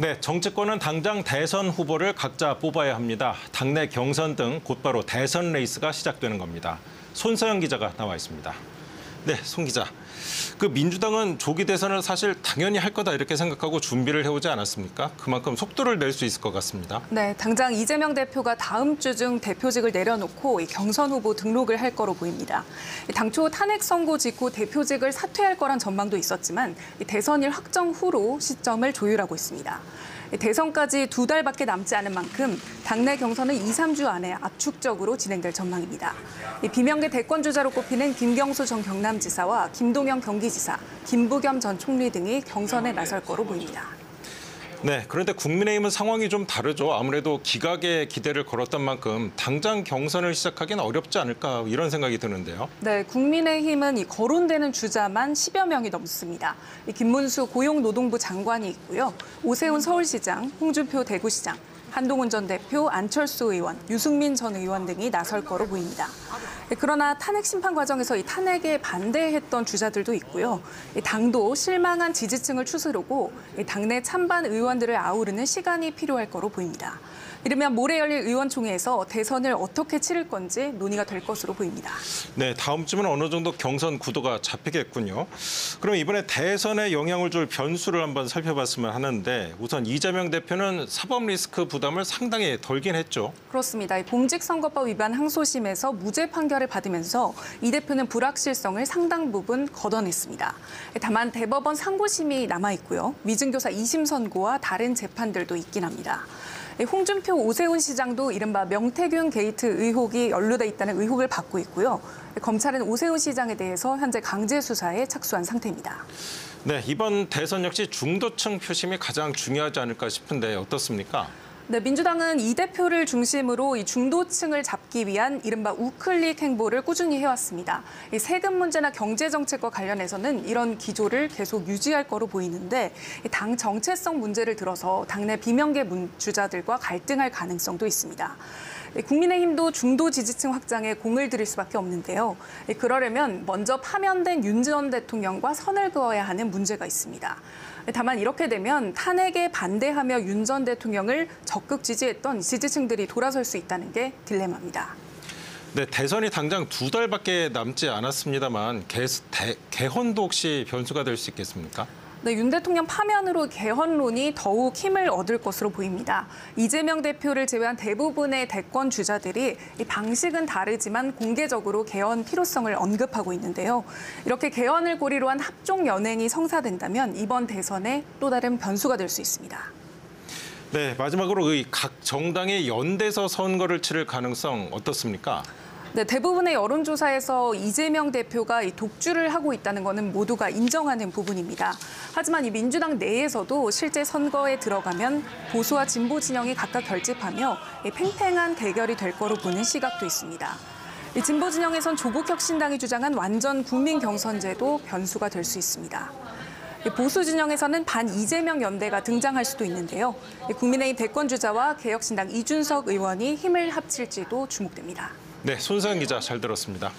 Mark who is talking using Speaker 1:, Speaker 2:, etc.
Speaker 1: 네, 정치권은 당장 대선 후보를 각자 뽑아야 합니다. 당내 경선 등 곧바로 대선 레이스가 시작되는 겁니다. 손서영 기자가 나와 있습니다. 네, 손 기자. 민주당은 조기 대선을 사실 당연히 할 거다 이렇게 생각하고 준비를 해오지 않았습니까? 그만큼 속도를 낼 수 있을 것 같습니다.
Speaker 2: 네, 당장 이재명 대표가 다음 주 중 대표직을 내려놓고 경선 후보 등록을 할 거로 보입니다. 당초 탄핵 선고 직후 대표직을 사퇴할 거란 전망도 있었지만 대선일 확정 후로 시점을 조율하고 있습니다. 대선까지 2달밖에 남지 않은 만큼 당내 경선은 2, 3주 안에 압축적으로 진행될 전망입니다. 비명계 대권주자로 꼽히는 김경수 전 경남지사와 김동연 경기지사, 김부겸 전 총리 등이 경선에 나설 거로 보입니다.
Speaker 1: 네, 그런데 국민의힘은 상황이 좀 다르죠. 아무래도 기각에 기대를 걸었던 만큼 당장 경선을 시작하기는 어렵지 않을까 이런 생각이 드는데요.
Speaker 2: 네, 국민의힘은 거론되는 주자만 10여 명이 넘습니다. 김문수 고용노동부 장관이 있고요. 오세훈 서울시장, 홍준표 대구시장, 한동훈 전 대표, 안철수 의원, 유승민 전 의원 등이 나설 거로 보입니다. 그러나 탄핵 심판 과정에서 이 탄핵에 반대했던 주자들도 있고요. 당도 실망한 지지층을 추스르고 당내 찬반 의원들을 아우르는 시간이 필요할 거로 보입니다. 이르면 모레 열릴 의원총회에서 대선을 어떻게 치를 건지 논의가 될 것으로 보입니다.
Speaker 1: 네, 다음 주면 어느 정도 경선 구도가 잡히겠군요. 그럼 이번에 대선에 영향을 줄 변수를 한번 살펴봤으면 하는데 우선 이재명 대표는 사법 리스크 부담을 상당히 덜긴 했죠.
Speaker 2: 그렇습니다. 공직선거법 위반 항소심에서 무죄 판결을 받으면서 이 대표는 불확실성을 상당 부분 걷어냈습니다. 다만 대법원 상고심이 남아있고요. 위증교사 2심 선고와 다른 재판들도 있긴 합니다. 홍준표, 오세훈 시장도 이른바 명태균 게이트 의혹이 연루돼 있다는 의혹을 받고 있고요. 검찰은 오세훈 시장에 대해서 현재 강제 수사에 착수한 상태입니다.
Speaker 1: 네, 이번 대선 역시 중도층 표심이 가장 중요하지 않을까 싶은데 어떻습니까?
Speaker 2: 네, 민주당은 이 대표를 중심으로 이 중도층을 잡기 위한 이른바 우클릭 행보를 꾸준히 해왔습니다. 이 세금 문제나 경제 정책과 관련해서는 이런 기조를 계속 유지할 거로 보이는데 당 정체성 문제를 들어서 당내 비명계 주자들과 갈등할 가능성도 있습니다. 국민의힘도 중도 지지층 확장에 공을 들일 수밖에 없는데요. 그러려면 먼저 파면된 윤 전 대통령과 선을 그어야 하는 문제가 있습니다. 다만 이렇게 되면 탄핵에 반대하며 윤 전 대통령을 적극 지지했던 지지층들이 돌아설 수 있다는 게 딜레마입니다.
Speaker 1: 네, 대선이 당장 2달밖에 남지 않았습니다만 개헌도 혹시 변수가 될 수 있겠습니까?
Speaker 2: 네, 윤 대통령 파면으로 개헌론이 더욱 힘을 얻을 것으로 보입니다. 이재명 대표를 제외한 대부분의 대권 주자들이 이 방식은 다르지만 공개적으로 개헌 필요성을 언급하고 있는데요. 이렇게 개헌을 고리로 한 합종 연행이 성사된다면 이번 대선에 또 다른 변수가 될 수 있습니다.
Speaker 1: 네, 마지막으로 각 정당의 연대서 선거를 치를 가능성 어떻습니까?
Speaker 2: 네, 대부분의 여론조사에서 이재명 대표가 독주를 하고 있다는 것은 모두가 인정하는 부분입니다. 하지만 이 민주당 내에서도 실제 선거에 들어가면 보수와 진보 진영이 각각 결집하며 팽팽한 대결이 될 거로 보는 시각도 있습니다. 이 진보 진영에선 조국혁신당이 주장한 완전 국민 경선제도 변수가 될 수 있습니다. 보수 진영에서는 반 이재명 연대가 등장할 수도 있는데요. 국민의힘 대권주자와 개혁신당 이준석 의원이 힘을 합칠지도 주목됩니다.
Speaker 1: 네, 손서영 기자 잘 들었습니다.